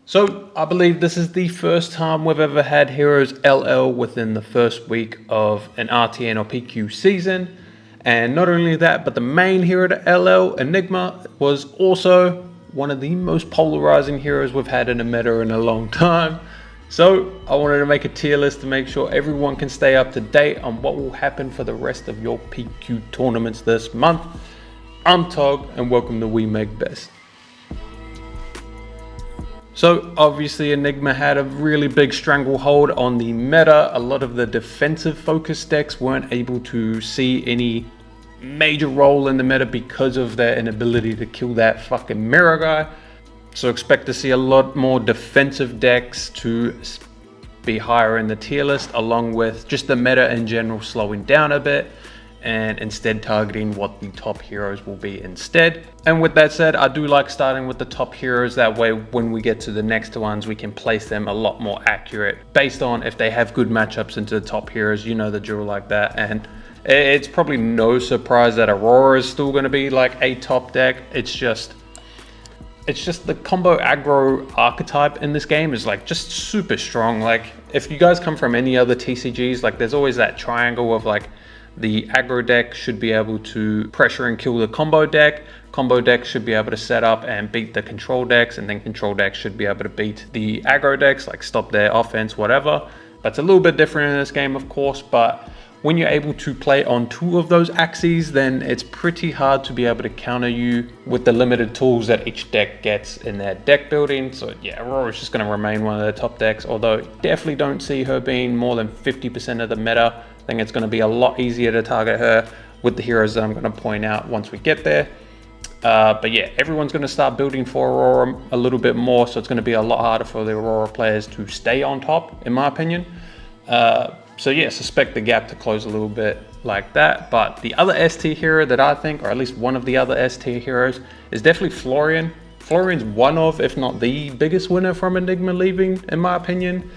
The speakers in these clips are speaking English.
So I believe this is the first time we've ever had Heroes LL within the first week of an RTN or PQ season. And not only that, but the main hero to LL, Enigma, was also one of the most polarizing heroes we've had in a meta in a long time. So I wanted to make a tier list to make sure everyone can stay up to date on what will happen for the rest of your PQ tournaments this month. I'm Tog and welcome to We Make Best. So obviously Enigma had a really big stranglehold on the meta. A lot of the defensive focused decks weren't able to see any major role in the meta because of their inability to kill that fucking mirror guy. So expect to see a lot more defensive decks to be higher in the tier list, along with just the meta in general slowing down a bit and instead targeting what the top heroes will be instead. And with that said, I do like starting with the top heroes. That way when we get to the next ones, we can place them a lot more accurate based on if they have good matchups into the top heroes. You know the drill like that. And it's probably no surprise that Aurora is still going to be like a top deck. It's just the combo aggro archetype in this game is like just super strong. Like if you guys come from any other TCGs, like there's always that triangle of like the aggro deck should be able to pressure and kill the combo deck. Combo deck should be able to set up and beat the control decks, and then control decks should be able to beat the aggro decks, like stop their offense, whatever. But it's a little bit different in this game, of course. But when you're able to play on two of those axes, then it's pretty hard to be able to counter you with the limited tools that each deck gets in their deck building. So yeah, Aurora is just going to remain one of the top decks, although definitely don't see her being more than 50% of the meta. I think it's going to be a lot easier to target her with the heroes that I'm going to point out once we get there. But yeah, everyone's going to start building for Aurora a little bit more, so it's going to be a lot harder for the Aurora players to stay on top, in my opinion. So yeah, suspect the gap to close a little bit like that. But the other S tier hero that I think, or at least one of the other S tier heroes, is definitely Florian. Florian's one of, if not the biggest winner from Enigma leaving, in my opinion.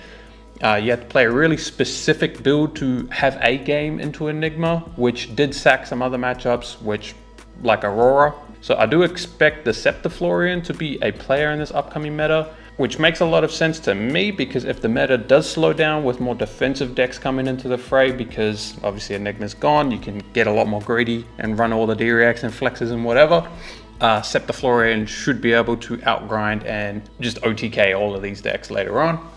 You have to play a really specific build to have a game into Enigma, which did sack some other matchups, which like Aurora. So I do expect the Scepter Florian to be a player in this upcoming meta, which makes a lot of sense to me, because if the meta does slow down with more defensive decks coming into the fray, because obviously Enigma's gone, you can get a lot more greedy and run all the D-reacts and flexes and whatever. Scepter Florian should be able to outgrind and just OTK all of these decks later on.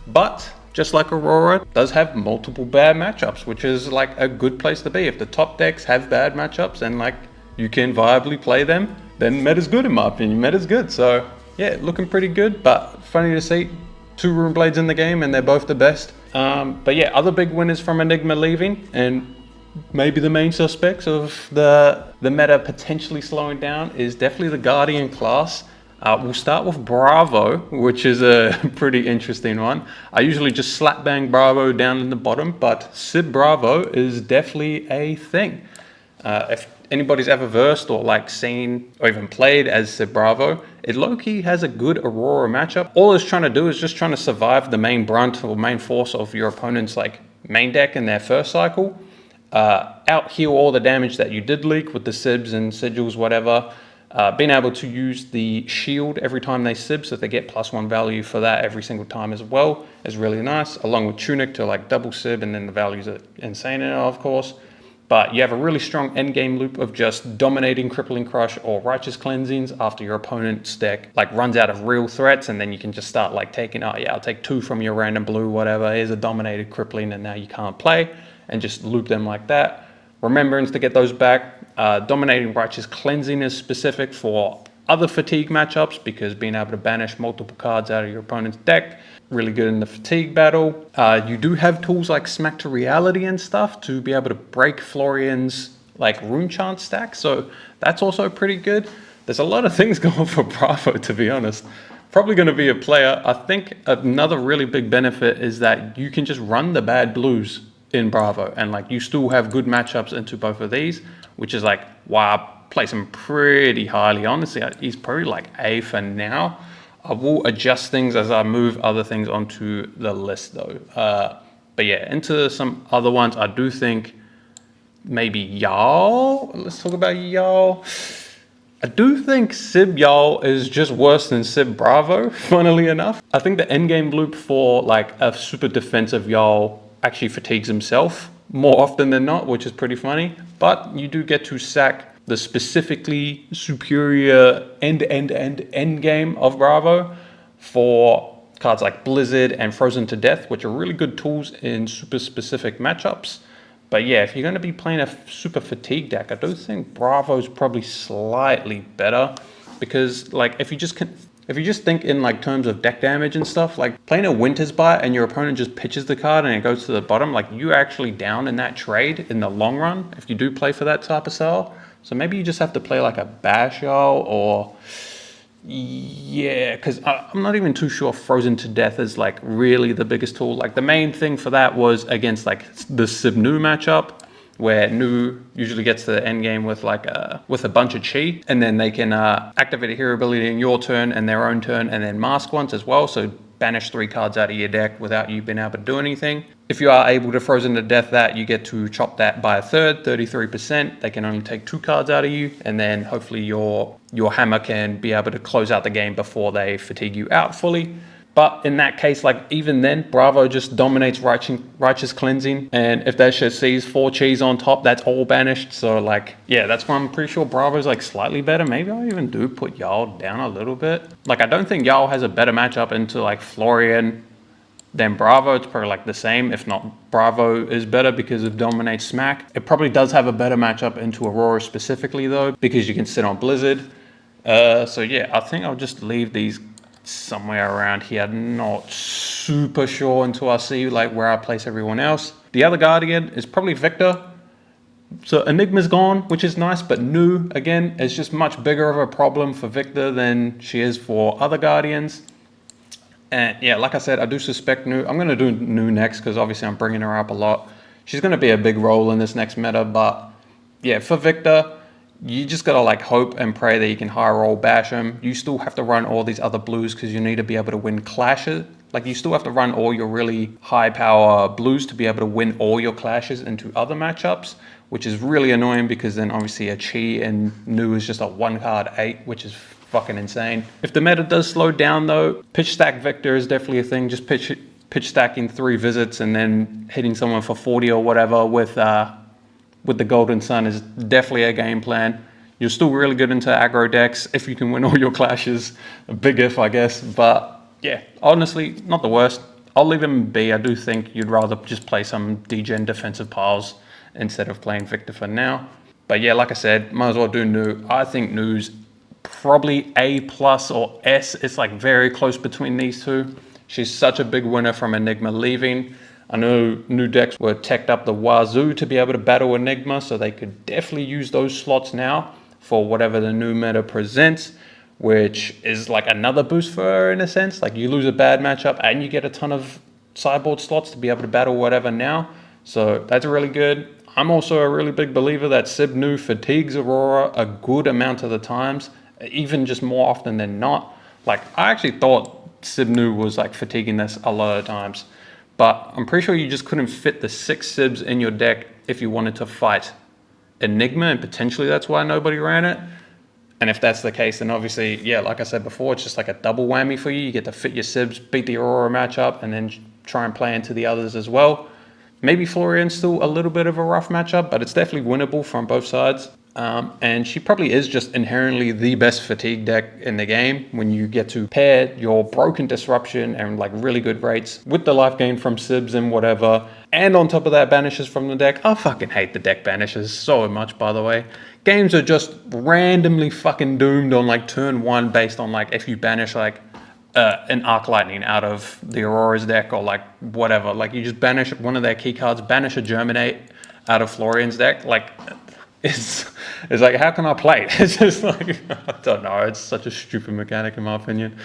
But just like Aurora, does have multiple bad matchups, which is like a good place to be. If the top decks have bad matchups and like you can viably play them, then meta's good in my opinion. Meta's good. So yeah, looking pretty good, but funny to see two Rune Blades in the game and they're both the best. But yeah, other big winners from Enigma leaving, and maybe the main suspects of the meta potentially slowing down, is definitely the Guardian class. We'll start with Bravo, which is a pretty interesting one. I usually just slap bang Bravo down in the bottom, but Sid Bravo is definitely a thing. If anybody's ever versed or like seen or even played as Sid Bravo, it low-key has a good Aurora matchup. All it's trying to do is just trying to survive the main brunt or main force of your opponent's like main deck in their first cycle. Out heal all the damage that you did leak with the Sibs and Sigils, whatever. Being able to use the shield every time they sib, so they get +1 value for that every single time as well, is really nice, along with Tunic to like double sib, and then the values are insane in it, of course. But you have a really strong endgame loop of just dominating Crippling Crush or Righteous Cleansings after your opponent's deck like runs out of real threats, and then you can just start like taking, oh yeah, I'll take 2 from your random blue, whatever, here's a dominated Crippling and now you can't play, and just loop them like that. Remembrance to get those back. Dominating Righteous Cleansing is specific for other fatigue matchups, because being able to banish multiple cards out of your opponent's deck, really good in the fatigue battle. You do have tools like Smack to Reality and stuff to be able to break Florian's like rune chant stack, so that's also pretty good. There's a lot of things going for Bravo, to be honest. Probably going to be a player. I think another really big benefit is that you can just run the bad blues in Bravo, and like you still have good matchups into both of these, which is like, wow, I place him pretty highly. Honestly, he's probably like A for now. I will adjust things as I move other things onto the list though. But yeah, into some other ones, I do think maybe Jarl. Let's talk about Jarl. I do think Sib Jarl is just worse than Sib Bravo, funnily enough. I think the endgame loop for like a super defensive Jarl actually fatigues himself more often than not, which is pretty funny. But you do get to sack the specifically superior end game of Bravo for cards like Blizzard and Frozen to Death, which are really good tools in super specific matchups. But yeah, if you're going to be playing a super fatigue deck, I do think Bravo's probably slightly better, because like if you just think in like terms of deck damage and stuff, like playing a Winter's Bite and your opponent just pitches the card and it goes to the bottom, like you're actually down in that trade in the long run if you do play for that type of style. So maybe you just have to play like a Bash Jarl, or yeah, because I'm not even too sure Frozen to Death is like really the biggest tool. Like the main thing for that was against like the Sib Nu matchup, where Nu usually gets to the end game with like a bunch of chi, and then they can activate a hero ability in your turn and their own turn, and then mask once as well. So banish 3 cards out of your deck without you being able to do anything. If you are able to Frozen to Death that, you get to chop that by a third, 33%. They can only take 2 cards out of you, and then hopefully your hammer can be able to close out the game before they fatigue you out fully. But in that case, like even then, Bravo just dominates Righteous Cleansing. And if that shit sees 4 cheese on top, that's all banished. So like, yeah, that's why I'm pretty sure Bravo's like slightly better. Maybe I even do put Jarl down a little bit. Like I don't think Jarl has a better matchup into like Florian than Bravo. It's probably like the same, if not Bravo is better because it dominates Smack. It probably does have a better matchup into Aurora specifically though, because you can sit on Blizzard. So yeah, I think I'll just leave these somewhere around here. Not super sure until I see like where I place everyone else. The other Guardian is probably Victor. So Enigma's gone, which is nice, but Nu again is just much bigger of a problem for Victor than she is for other Guardians. And yeah, like I said, I do suspect Nu. I'm going to do Nu next because obviously I'm bringing her up a lot. She's going to be a big role in this next meta, but yeah, for Victor, you just gotta like hope and pray that you can high roll bash him. You still have to run all these other blues because you need to be able to win clashes. Like you still have to run all your really high power blues to be able to win all your clashes into other matchups, which is really annoying because then obviously a Chi and Nu is just a 1 card 8, which is fucking insane. If the meta does slow down though, pitch stack Victor is definitely a thing. Just pitch stacking 3 visits and then hitting someone for 40 or whatever with the Golden Sun is definitely a game plan. You're still really good into aggro decks if you can win all your clashes. A big if, I guess. But yeah, honestly, not the worst. I'll leave him be. I do think you'd rather just play some degen defensive piles instead of playing Victor for now. But yeah, like I said, might as well do Nu. I think Nu's probably A+ or S. It's like very close between these two. She's such a big winner from Enigma leaving. I know new decks were teched up the wazoo to be able to battle Enigma, so they could definitely use those slots now for whatever the new meta presents, which is like another boost for her in a sense. Like you lose a bad matchup and you get a ton of sideboard slots to be able to battle whatever now. So that's really good. I'm also a really big believer that Sib Nu fatigues Aurora a good amount of the times, even just more often than not. Like I actually thought Sib Nu was like fatiguing this a lot of times. But I'm pretty sure you just couldn't fit the 6 Sibs in your deck if you wanted to fight Enigma, and potentially that's why nobody ran it. And if that's the case, then obviously, yeah, like I said before, it's just like a double whammy for you. You get to fit your Sibs, beat the Aurora matchup, and then try and play into the others as well. Maybe Florian's still a little bit of a rough matchup, but it's definitely winnable from both sides. And she probably is just inherently the best fatigue deck in the game when you get to pair your broken disruption and like really good rates with the life gain from Sibs and whatever. And on top of that, banishes from the deck. I fucking hate the deck banishes so much, by the way. Games are just randomly fucking doomed on like turn 1 based on like if you banish like an Arc Lightning out of the Aurora's deck or like whatever. Like you just banish one of their key cards, banish a Germinate out of Florian's deck. Like it's like, how can I play it? It's just like, I don't know. It's such a stupid mechanic in my opinion.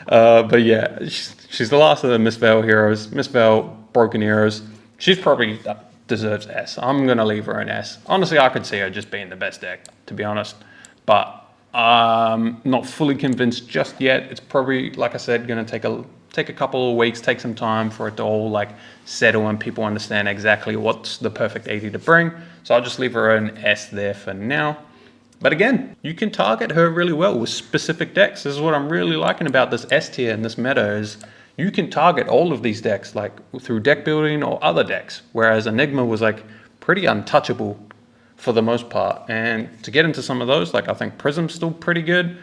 But yeah, she's the last of the Miss Vale heroes. Miss Vale Broken Heroes. She's probably deserves S. I'm going to leave her an S. Honestly, I could see her just being the best deck, to be honest. But not fully convinced just yet. It's probably, like I said, going to take a couple of weeks, take some time for it to all like settle and people understand exactly what's the perfect 80 to bring. So I'll just leave her an S there for now. But again, you can target her really well with specific decks. This is what I'm really liking about this S tier and this meta is you can target all of these decks like through deck building or other decks. Whereas Enigma was like pretty untouchable for the most part. And to get into some of those, like I think Prism's still pretty good.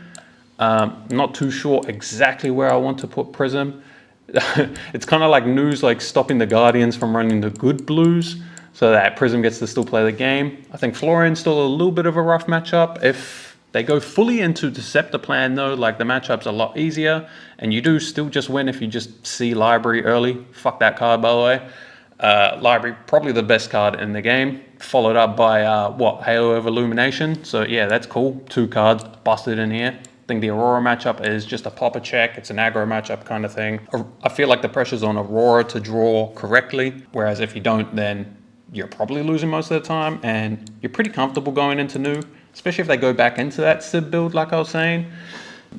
Not too sure exactly where I want to put Prism. It's kind of like news like stopping the Guardians from running the good blues so that Prism gets to still play the game. I think Florian's still a little bit of a rough matchup. If they go fully into Decepticon though, like the matchup's a lot easier and you do still just win if you just see Library early. Fuck that card, by the way. Library, probably the best card in the game, followed up by Halo of Illumination. So yeah, that's cool. 2 cards busted in here. I think the Aurora matchup is just a popper check. It's an aggro matchup kind of thing. I feel like the pressure's on Aurora to draw correctly, whereas if you don't, then you're probably losing most of the time, and you're pretty comfortable going into new, especially if they go back into that Sib build like I was saying.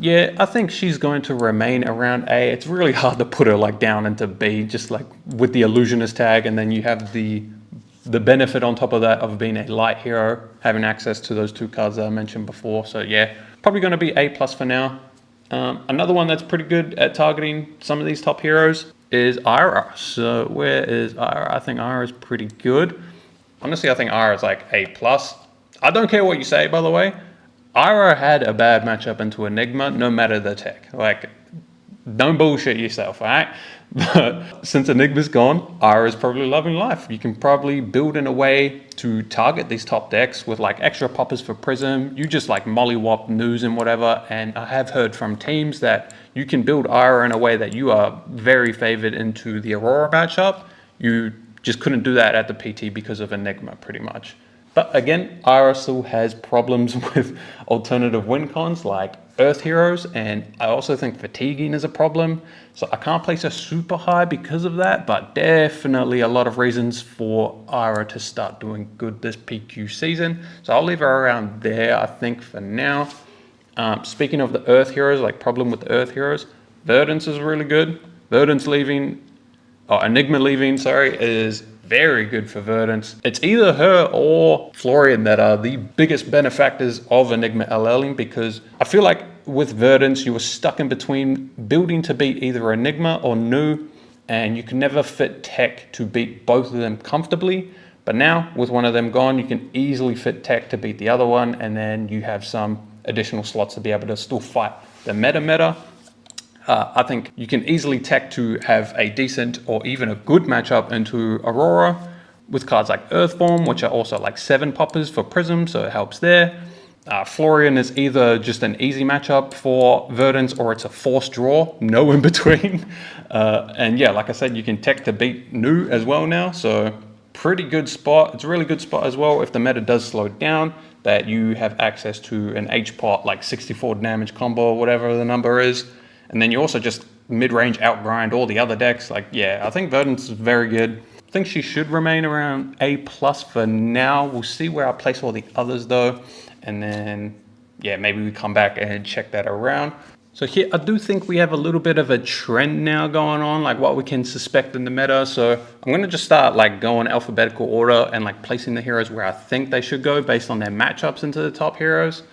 Yeah, I think she's going to remain around A. It's really hard to put her like down into B, just like with the Illusionist tag, and then you have the benefit on top of that of being a light hero, having access to those 2 cards that I mentioned before. So yeah, probably going to be A+ for now. Another one that's pretty good at targeting some of these top heroes is Ira. So where is Ira? I think Ira is pretty good. Honestly, I think Ira is like A+. I don't care what you say, by the way. Ira had a bad matchup into Enigma, no matter the tech. Like, don't bullshit yourself, all right? But since Enigma's gone, Ira's probably loving life. You can probably build in a way to target these top decks with like extra poppers for Prism. You just like mollywop news and whatever. And I have heard from teams that you can build Ira in a way that you are very favored into the Aurora matchup. You just couldn't do that at the PT because of Enigma pretty much. But again, Ira still has problems with alternative win cons like Earth Heroes, and I also think fatiguing is a problem. So I can't place her super high because of that, but definitely a lot of reasons for Ira to start doing good this PQ season. So I'll leave her around there, I think, for now. Speaking of the Earth Heroes, like problem with Earth Heroes, Verdance is really good. Verdance leaving, Enigma leaving, sorry, is very good for Verdance. It's either her or Florian that are the biggest benefactors of Enigma LLing, because I feel like with Verdance you were stuck in between building to beat either Enigma or Nu, and you can never fit tech to beat both of them comfortably. But now with one of them gone, you can easily fit tech to beat the other one, and then you have some additional slots to be able to still fight the meta. I think you can easily tech to have a decent or even a good matchup into Aurora with cards like Earthform, which are also like 7 poppers for Prism, so it helps there. Florian is either just an easy matchup for Verdance or it's a forced draw, no in between. And yeah, like I said, you can tech to beat Nu as well now, so pretty good spot. It's a really good spot as well if the meta does slow down, that you have access to an H-pot like 64 damage combo or whatever the number is. And then you also just mid-range outgrind all the other decks. Like, yeah, I think Verdance is very good. I think she should remain around A+ for now. We'll see where I place all the others though. And then, yeah, maybe we come back and check that around. So here, I do think we have a little bit of a trend now going on, like what we can suspect in the meta. So I'm gonna just start like going alphabetical order and like placing the heroes where I think they should go based on their matchups into the top heroes.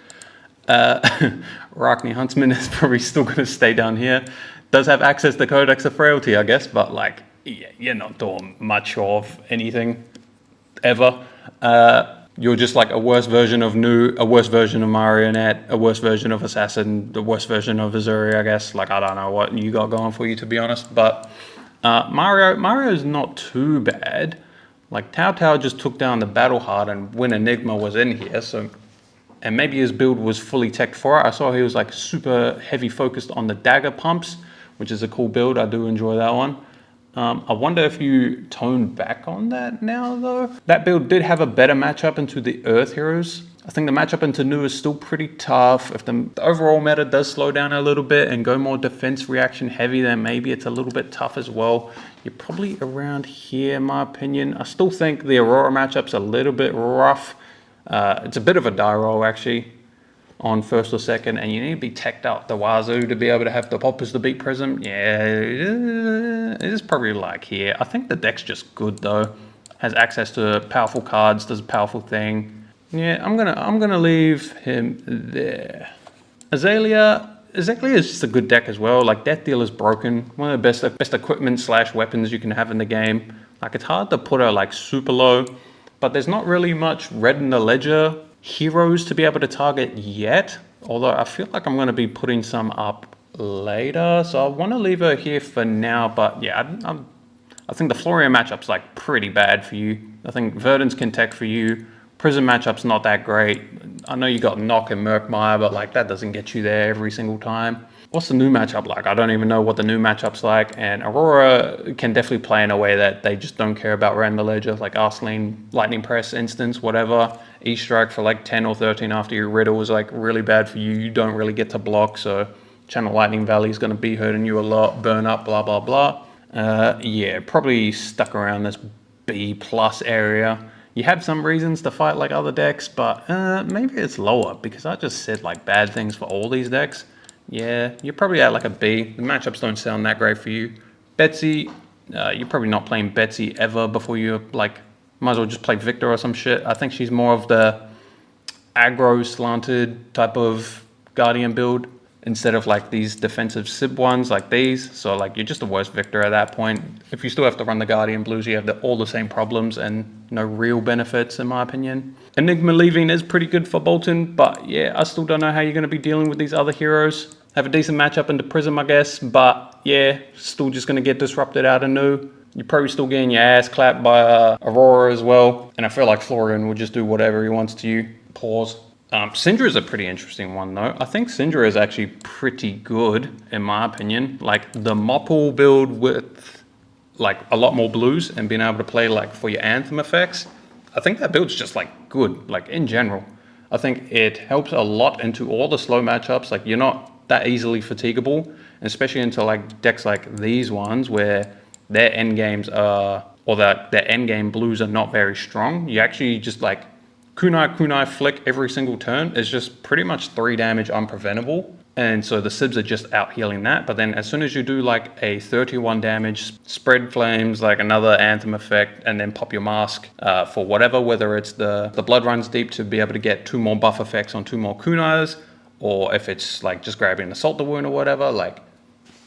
Rockney Huntsman is probably still going to stay down here. Does have access to Codex of Frailty, I guess, but like, yeah, you're not doing much of anything ever. You're just like a worse version of Nu, a worse version of Marionette, a worse version of Assassin, the worst version of Uzuri, I guess. Like, I don't know what you got going for you, to be honest. But Mario's not too bad. Like, Tao just took down the Battle Heart and when Enigma was in here, so... And maybe his build was fully teched for it. I saw he was like super heavy focused on the dagger pumps, which is a cool build. I do enjoy that one. I wonder if you toned back on that now though. That build did have a better matchup into the Earth Heroes. I think the matchup into Nu is still pretty tough. If the overall meta does slow down a little bit and go more defense reaction heavy, then maybe it's a little bit tough as well. You're probably around here in my opinion. I still think the Aurora matchup's a little bit rough. It's a bit of a die roll actually on first or second, and you need to be teched out the wazoo to be able to have the poppers to beat Prism. Yeah, it is probably like here. I think the deck's just good though. Has access to powerful cards, does a powerful thing. Yeah, I'm gonna leave him there. Azalea is just a good deck as well. Like Death Deal is broken, one of the best equipment / weapons you can have in the game. Like it's hard to put her like super low, but there's not really much red in the ledger heroes to be able to target yet. Although I feel like I'm gonna be putting some up later, so I want to leave her here for now. But yeah, I think the Florian matchup's like pretty bad for you. I think Verdance can tech for you. Prism matchup's not that great. I know you got Knock and Murkmire, but like that doesn't get you there every single time. What's the new matchup like? I don't even know what the new matchup's like. And Aurora can definitely play in a way that they just don't care about random ledger, like Arsenal, Lightning Press, Instance, whatever. E-Strike for like 10 or 13 after your Riddle is like really bad for you. You don't really get to block, so Channel Lightning Valley is going to be hurting you a lot. Burn up, blah, blah, blah. Yeah, probably stuck around this B+ area. You have some reasons to fight like other decks, but maybe it's lower because I just said like bad things for all these decks. Yeah, you're probably at like a B. The matchups don't sound that great for you. Betsy, you're probably not playing Betsy ever before you like, might as well just play Victor or some shit. I think she's more of the aggro slanted type of Guardian build instead of like these defensive Sib ones like these. So like you're just the worst Victor at that point. If you still have to run the Guardian Blues, you have all the same problems and no real benefits in my opinion. Enigma leaving is pretty good for Boltyn, but yeah, I still don't know how you're going to be dealing with these other heroes. Have a decent matchup into Prism, I guess, but yeah, still just going to get disrupted out of new. You're probably still getting your ass clapped by Aurora as well. And I feel like Florian will just do whatever he wants to you. Pause. Cindra is a pretty interesting one though. I think Cindra is actually pretty good in my opinion. Like the Mopple build with like a lot more blues and being able to play like for your Anthem effects. I think that build's just like good, like in general. I think it helps a lot into all the slow matchups. Like you're not that easily fatigable, especially into like decks like these ones where their end games are, or that their end game blues are not very strong. You actually just like kunai flick every single turn is just pretty much 3 damage unpreventable. And so the Sibs are just out healing that. But then as soon as you do like a 31 damage, spread flames, like another Anthem effect, and then pop your mask for whatever, whether it's the blood runs deep to be able to get 2 more buff effects on 2 more kunais, or if it's like just grabbing an Assault the Wound or whatever, like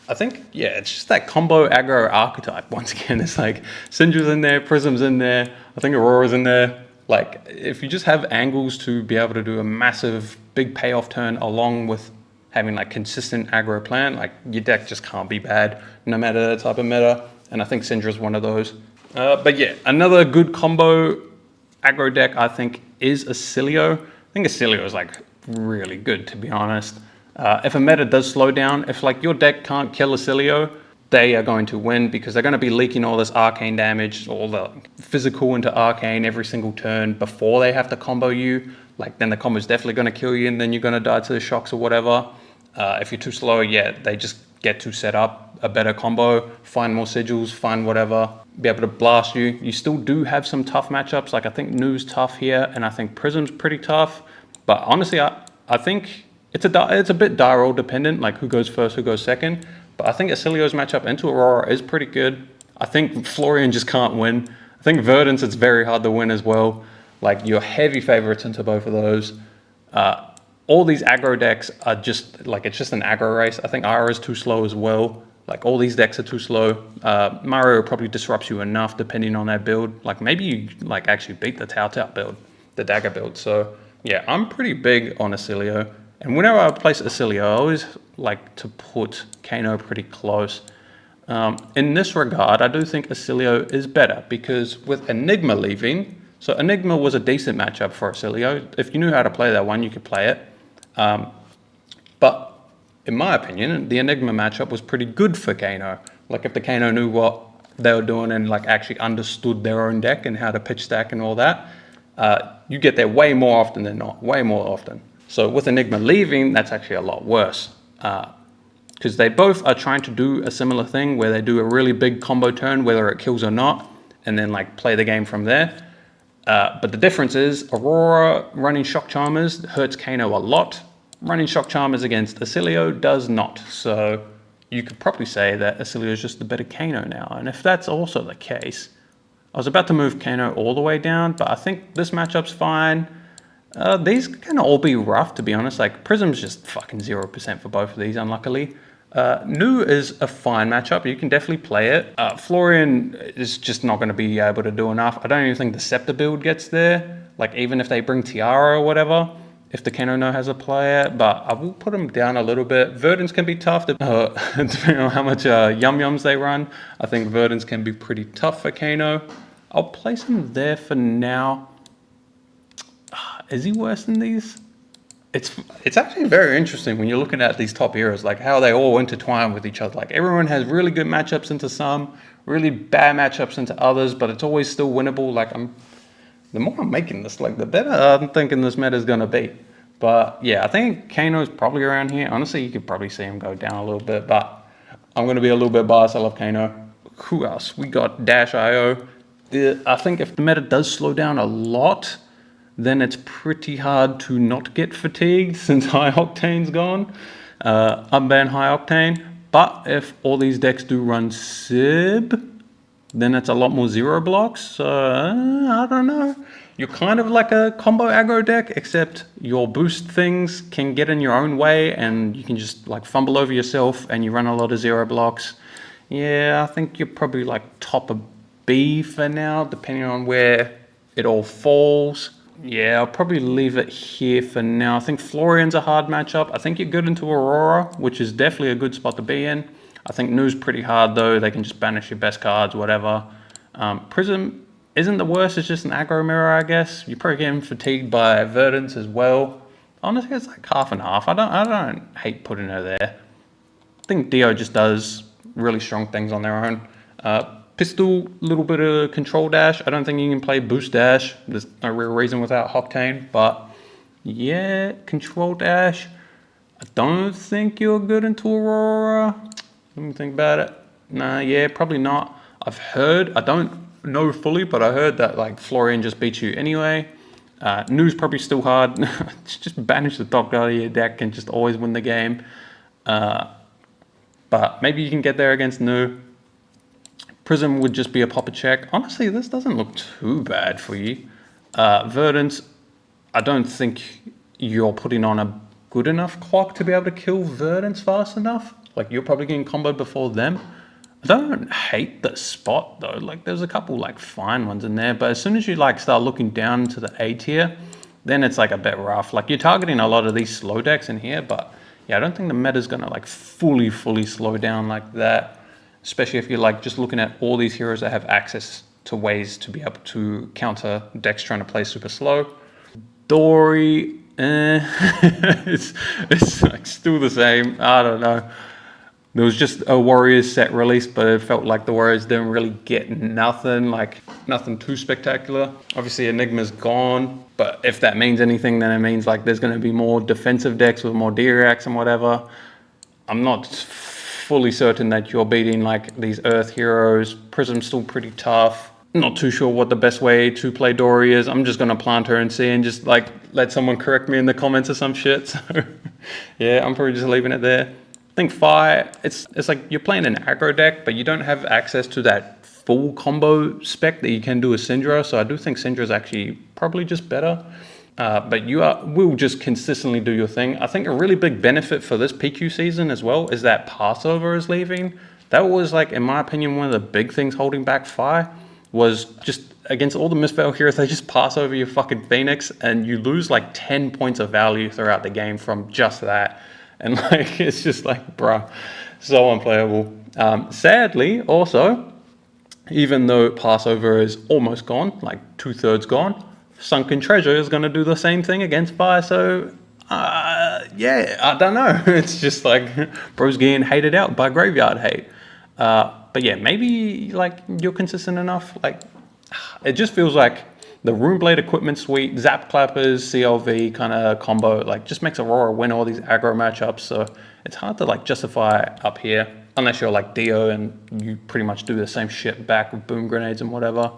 I think, yeah, it's just that combo aggro archetype. Once again, it's like Cindra's in there, Prism's in there, I think Aurora's in there. Like if you just have angles to be able to do a massive big payoff turn along with having like consistent aggro plan, like your deck just can't be bad no matter the type of meta. And I think Cindra's one of those. But yeah, another good combo aggro deck I think is Oscilio. I think Oscilio is like really good, to be honest. If a meta does slow down, if like your deck can't kill Oscilio, they are going to win because they're going to be leaking all this arcane damage, all the physical into arcane every single turn before they have to combo you. Like then the combo is definitely going to kill you and then you're going to die to the shocks or whatever. If you're too slow, yeah, they just get to set up a better combo, find more sigils, find whatever, be able to blast you. You still do have some tough matchups. Like I think Nu's tough here and I think Prism's pretty tough. But honestly, I think it's a bit die roll dependent, like who goes first, who goes second. But I think Oscilio's matchup into Aurora is pretty good. I think Florian just can't win. I think Verdance, it's very hard to win as well. Like you're heavy favorites into both of those. All these aggro decks are just like, it's just an aggro race. I think Ara is too slow as well. Like all these decks are too slow. Mario probably disrupts you enough depending on that build. Like maybe you like actually beat the Tao build, the dagger build. So yeah, I'm pretty big on Oscilio. And whenever I place Oscilio, I always like to put Kano pretty close. In this regard, I do think Oscilio is better because with Enigma leaving, so Enigma was a decent matchup for Oscilio. If you knew how to play that one, you could play it. But in my opinion, the Enigma matchup was pretty good for Kano. Like if the Kano knew what they were doing and like actually understood their own deck and how to pitch stack and all that, you get there way more often than not, way more often. So with Enigma leaving, that's actually a lot worse. Because they both are trying to do a similar thing where they do a really big combo turn, whether it kills or not, and then like play the game from there. But the difference is Aurora running Shock Charmers hurts Kano a lot. Running Shock Charmers against Oscilio does not. So you could probably say that Oscilio is just the better Kano now. And if that's also the case, I was about to move Kano all the way down, but I think this matchup's fine. These can all be rough, to be honest. Like, Prism's just fucking 0% for both of these, unluckily. Nu is a fine matchup. You can definitely play it. Florian is just not going to be able to do enough. I don't even think the Scepter build gets there. Like, even if they bring Tiara or whatever, if the Kano has a player, but I will put him down a little bit. Verdance can be tough, depending on how much yum-yums they run. I think Verdance can be pretty tough for Kano. I'll place him there for now. Is he worse than these? It's actually very interesting when you're looking at these top heroes, like how they all intertwine with each other. Like, everyone has really good matchups into some, really bad matchups into others, but it's always still winnable. Like, the more I'm making this, like, the better I'm thinking this meta is gonna be. But yeah, I think Kano's probably around here. Honestly, you could probably see him go down a little bit, but I'm gonna be a little bit biased. I love Kano. Who else? We got Dash.io. I think if the meta does slow down a lot, then it's pretty hard to not get fatigued since High Octane's gone. Unban High Octane. But if all these decks do run Sib, then it's a lot more zero blocks. So, I don't know. You're kind of like a combo aggro deck, except your boost things can get in your own way and you can just like fumble over yourself and you run a lot of zero blocks. Yeah, I think you're probably like top of B for now, depending on where it all falls. Yeah, I'll probably leave it here for now. I think Florian's a hard matchup. I think you're good into Aurora, which is definitely a good spot to be in. I think Nu's pretty hard though. They can just banish your best cards, whatever. Prism isn't the worst. It's just an aggro mirror, I guess. You're probably getting fatigued by Verdance as well. Honestly, it's like half and half. I don't hate putting her there. I think Dio just does really strong things on their own. Pistol, little bit of control dash. I don't think you can play boost dash. There's no real reason without Octane, but yeah, control dash. I don't think you're good into Aurora. Let me think about it. Nah, yeah, probably not. I've heard, I don't know fully, but I heard that like Florian just beats you anyway. Nu's probably still hard. Just banish the top guy of your deck and just always win the game. But maybe you can get there against Nu. Prism would just be a popper check. Honestly, this doesn't look too bad for you. Verdance, I don't think you're putting on a good enough clock to be able to kill Verdance fast enough. Like, you're probably getting comboed before them. I don't hate the spot though. Like, there's a couple like fine ones in there, but as soon as you like start looking down to the A tier, then it's like a bit rough. Like, you're targeting a lot of these slow decks in here, but yeah, I don't think the meta's gonna like fully slow down like that. Especially if you're like just looking at all these heroes that have access to ways to be able to counter decks trying to play super slow. Dori, it's like still the same. I don't know. There was just a Warriors set released, but it felt like the Warriors didn't really get nothing, like nothing too spectacular. Obviously Enigma's gone, but if that means anything, then it means like there's going to be more defensive decks with more D-Reacts and whatever. I'm not fully certain that you're beating like these Earth heroes. Prism's still pretty tough. Not too sure what the best way to play Dori is. I'm just going to plant her and see and just like let someone correct me in the comments or some shit. So yeah, I'm probably just leaving it there. I think Fi, it's like you're playing an aggro deck, but you don't have access to that full combo spec that you can do with Cindra. So I do think Cindra is actually probably just better. But you will just consistently do your thing. I think a really big benefit for this PQ season as well is that Passover is leaving. That was like, in my opinion, one of the big things holding back Fi was just against all the misspell heroes, they just pass over your fucking Phoenix and you lose like 10 points of value throughout the game from just that. And like, it's just like, bruh, so unplayable. Sadly, also, even though Passover is almost gone, like 2/3 gone, Sunken Treasure is going to do the same thing against Fire. So, yeah, I don't know. It's just like, bro's getting hated out by Graveyard Hate. But yeah, maybe like you're consistent enough. Like, it just feels like the Runeblade equipment suite, Zap Clappers, CLV kind of combo, like just makes Aurora win all these aggro matchups. So it's hard to like justify up here, unless you're like Dio and you pretty much do the same shit back with boom grenades and whatever.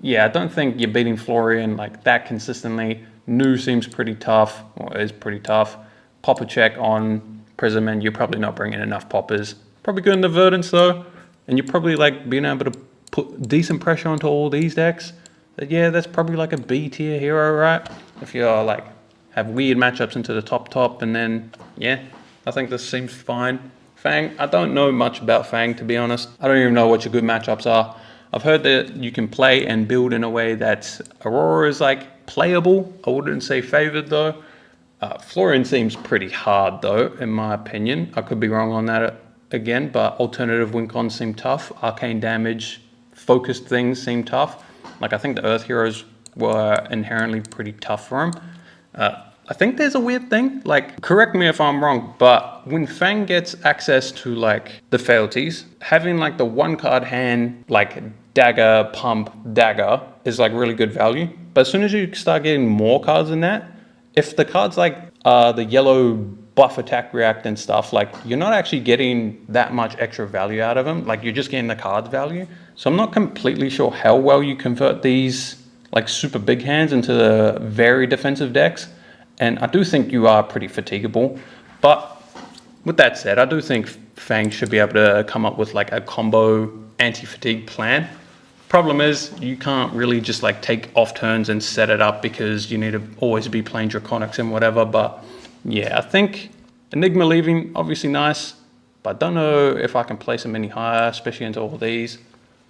Yeah, I don't think you're beating Florian like that consistently. Nu seems pretty tough, or is pretty tough. Popper check on Prism, and you're probably not bringing enough poppers. Probably good in the Verdance though, and you're probably like being able to put decent pressure onto all these decks. But yeah, that's probably like a B tier hero, right? If you're like have weird matchups into the top, and then yeah, I think this seems fine. Fang, I don't know much about Fang, to be honest. I don't even know what your good matchups are. I've heard that you can play and build in a way that Aurora is like playable. I wouldn't say favored though. Florian seems pretty hard though, in my opinion. I could be wrong on that again, but alternative win cons seem tough. Arcane damage, focused things seem tough. Like I think the Earth heroes were inherently pretty tough for him. I think there's a weird thing, like, correct me if I'm wrong, but when Fang gets access to, like, the fealties, having, like, the one card hand, like, dagger, pump, dagger, is, like, really good value. But as soon as you start getting more cards than that, if the cards, like, the yellow buff attack react and stuff, like, you're not actually getting that much extra value out of them. Like, you're just getting the card value. So I'm not completely sure how well you convert these, like, super big hands into the very defensive decks. And I do think you are pretty fatigable. But with that said, I do think Fang should be able to come up with like a combo anti-fatigue plan. Problem is, you can't really just like take off turns and set it up because you need to always be playing Draconics and whatever. But yeah, I think Enigma leaving, obviously nice. But I don't know if I can place him any higher, especially into all these.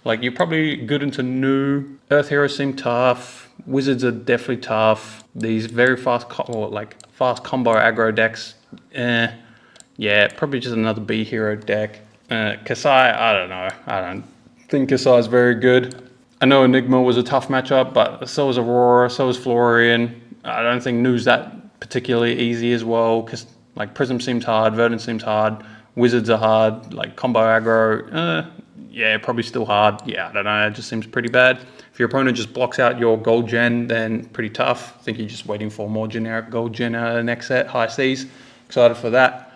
Like, you're probably good into new. Earth heroes seem tough. Wizards are definitely tough. These very fast, fast combo aggro decks, yeah, probably just another B hero deck. Kassai, I don't know. I don't think Kassai is very good. I know Enigma was a tough matchup, but so was Aurora, so was Florian. I don't think New's that particularly easy as well, because like Prism seems hard, Verdance seems hard, Wizards are hard, like combo aggro, yeah, probably still hard. Yeah, I don't know, it just seems pretty bad. If your opponent just blocks out your gold gen, then pretty tough. I think you're just waiting for more generic gold gen out of the next set, high Cs. Excited for that.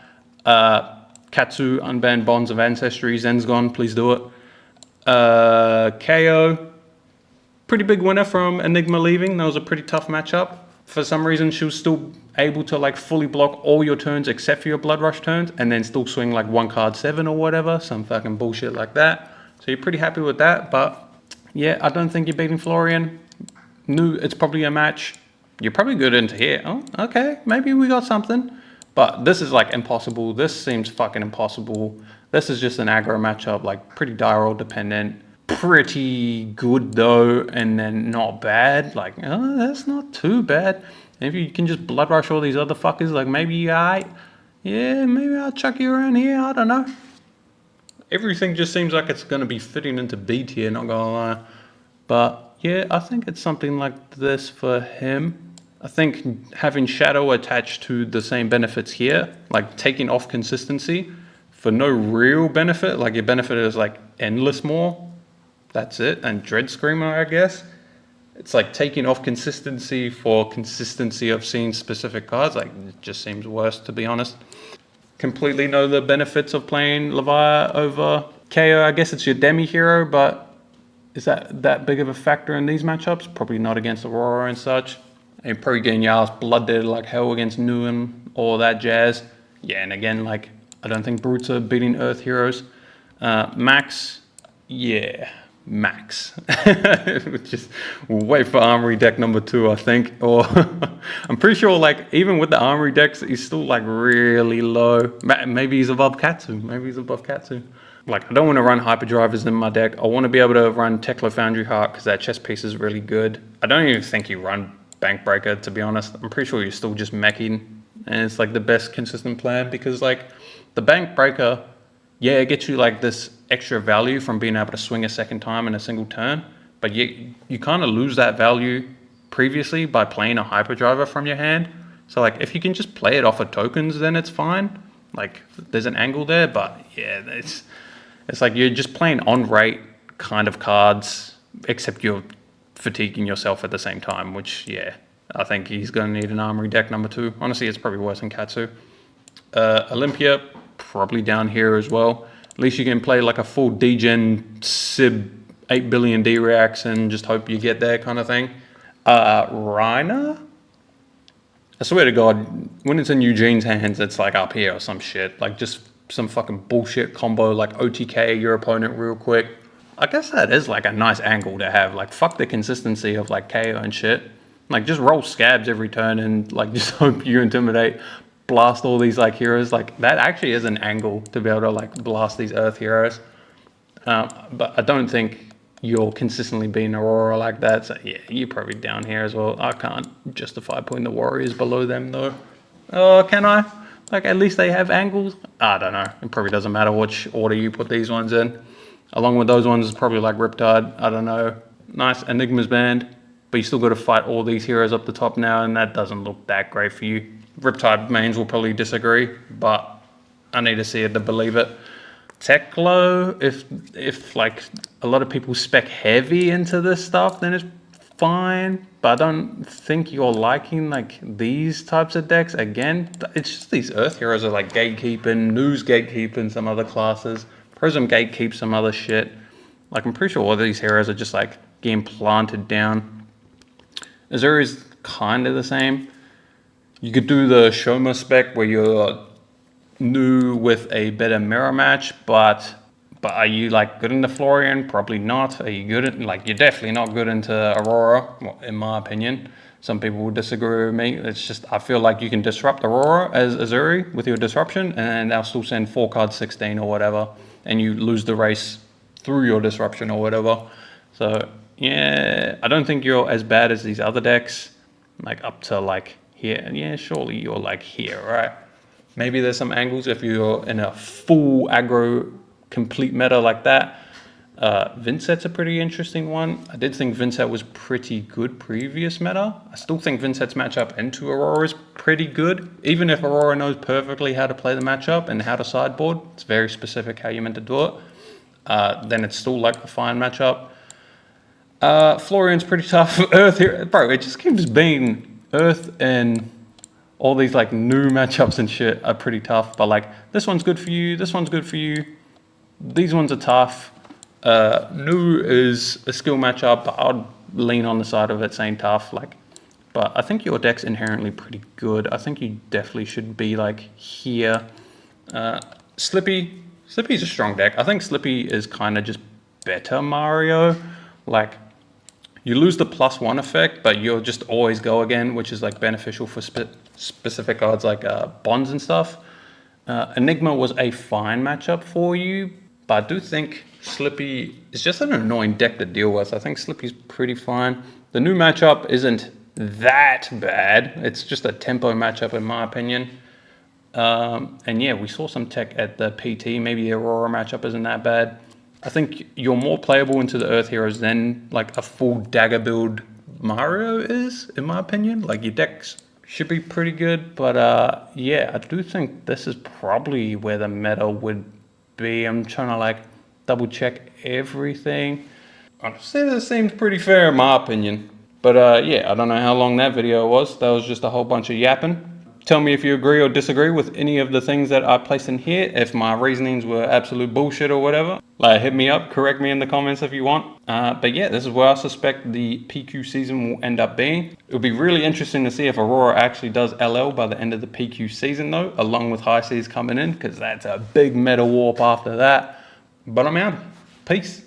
Katsu, Unbanned Bonds of Ancestry, Zen's gone, please do it. Kayo, pretty big winner from Enigma leaving. That was a pretty tough matchup. For some reason, she was still able to like fully block all your turns except for your Blood Rush turns, and then still swing like one card 7 or whatever, some fucking bullshit like that. So you're pretty happy with that, but yeah, I don't think you're beating Florian. New, it's probably a match. You're probably good into here. Oh, okay, maybe we got something. But this is like impossible. This seems fucking impossible. This is just an aggro matchup, like pretty die roll dependent. Pretty good though, and then not bad. Like, oh, that's not too bad. If you can just blood rush all these other fuckers, like maybe you alright. Yeah, maybe I'll chuck you around here. I don't know. Everything just seems like it's going to be fitting into B tier, not gonna lie. But yeah, I think it's something like this for him. I think having Shadow attached to the same benefits here, like taking off consistency for no real benefit, like your benefit is like endless more. That's it. And Dread Screamer, I guess. It's like taking off consistency for consistency of seeing specific cards. Like, it just seems worse, to be honest. Completely know the benefits of playing Levia over Kayo. I guess it's your demi hero, but is that big of a factor in these matchups? Probably not against Aurora and such. And probably getting your ass blooded like hell against Nuam, all that jazz. Yeah, and again, like, I don't think Brutes are beating Earth heroes. Maxx, yeah, Maxx. Just wait for Armory deck number 2, I think. Or I'm pretty sure, like, even with the Armory decks, he's still like really low. Maybe he's above Katsu. Maybe he's above Katsu. Like, I don't want to run hyperdrivers in my deck. I want to be able to run Teklo Foundry Heart because that chess piece is really good. I don't even think you run Bankbreaker, to be honest. I'm pretty sure you're still just meching, and it's like the best consistent plan because like the Bankbreaker, yeah, it gets you like this extra value from being able to swing a second time in a single turn, but you kind of lose that value previously by playing a hyperdriver from your hand. So like if you can just play it off of tokens, then it's fine. Like there's an angle there, but yeah, it's like you're just playing on rate kind of cards, except you're fatiguing yourself at the same time, which yeah, I think he's going to need an Armory deck number 2. Honestly, it's probably worse than Katsu. Olympia, probably down here as well. At least you can play like a full degen Sib 8 billion D-reacts and just hope you get there kind of thing. Rhinar? I swear to God, when it's in Eugene's hands, it's like up here or some shit. Like just some fucking bullshit combo like OTK your opponent real quick. I guess that is like a nice angle to have. Like, fuck the consistency of like Kayo and shit. Like, just roll scabs every turn and like just hope you intimidate, blast all these like heroes. Like, that actually is an angle to be able to like blast these earth heroes. But I don't think you're consistently beating Aurora like that. So yeah, you're probably down here as well. I can't justify putting the warriors below them though. Oh, can I? Like, at least they have angles? I don't know. It probably doesn't matter which order you put these ones in. Along with those ones, probably like Riptide. I don't know. Nice Enigma's band. But you still got to fight all these heroes up the top now, and that doesn't look that great for you. Riptide mains will probably disagree, but I need to see it to believe it. Teklo, if like a lot of people spec heavy into this stuff, then it's fine. But I don't think you're liking like these types of decks. Again, it's just these earth heroes are like gatekeeping, news gatekeeping some other classes. Prism gatekeeps some other shit. Like, I'm pretty sure all of these heroes are just like getting planted down. Uzuri's kind of the same. You could do the Shoma spec where you're new with a better mirror match, but are you like good into Florian? Probably not. Are you good at, like, you're definitely not good into Aurora, in my opinion. Some people will disagree with me. It's just, I feel like you can disrupt Aurora as Uzuri with your disruption, and they'll still send 4 cards 16 or whatever, and you lose the race through your disruption or whatever. So yeah, I don't think you're as bad as these other decks, like up to like here. Yeah, surely you're like here, right? Maybe there's some angles if you're in a full aggro complete meta like that. Vynnset's a pretty interesting one. I did think Vynnset was pretty good previous meta. I still think Vynnset's matchup into Aurora is pretty good. Even if Aurora knows perfectly how to play the matchup and how to sideboard, it's very specific how you're meant to do it, then it's still like a fine matchup. Florian's pretty tough. Earth here, bro, it just keeps being Earth and all these like new matchups and shit are pretty tough. But like, this one's good for you, this one's good for you. These ones are tough. New is a skill matchup, but I'd lean on the side of it saying tough. Like, but I think your deck's inherently pretty good. I think you definitely should be like here. Slippy's a strong deck. I think Slippy is kind of just better Mario. Like, you lose the +1 effect, but you'll just always go again, which is like beneficial for specific cards like bonds and stuff. Enigma was a fine matchup for you, but I do think Slippy is just an annoying deck to deal with. I think Slippy's pretty fine. The new matchup isn't that bad. It's just a tempo matchup in my opinion. And yeah, we saw some tech at the PT. Maybe the Aurora matchup isn't that bad. I think you're more playable into the Earth Heroes than like a full dagger build Mario is, in my opinion. Like, your decks should be pretty good, but yeah, I do think this is probably where the meta would be. I'm trying to like double check everything. Honestly, this seems pretty fair in my opinion. But yeah, I don't know how long that video was. That was just a whole bunch of yapping. Tell me if you agree or disagree with any of the things that I placed in here. If my reasonings were absolute bullshit or whatever, like, hit me up, correct me in the comments if you want. But yeah, this is where I suspect the PQ season will end up being. It'll be really interesting to see if Aurora actually does LL by the end of the PQ season though, along with High Seas coming in, because that's a big meta warp after that. But I'm out. Peace.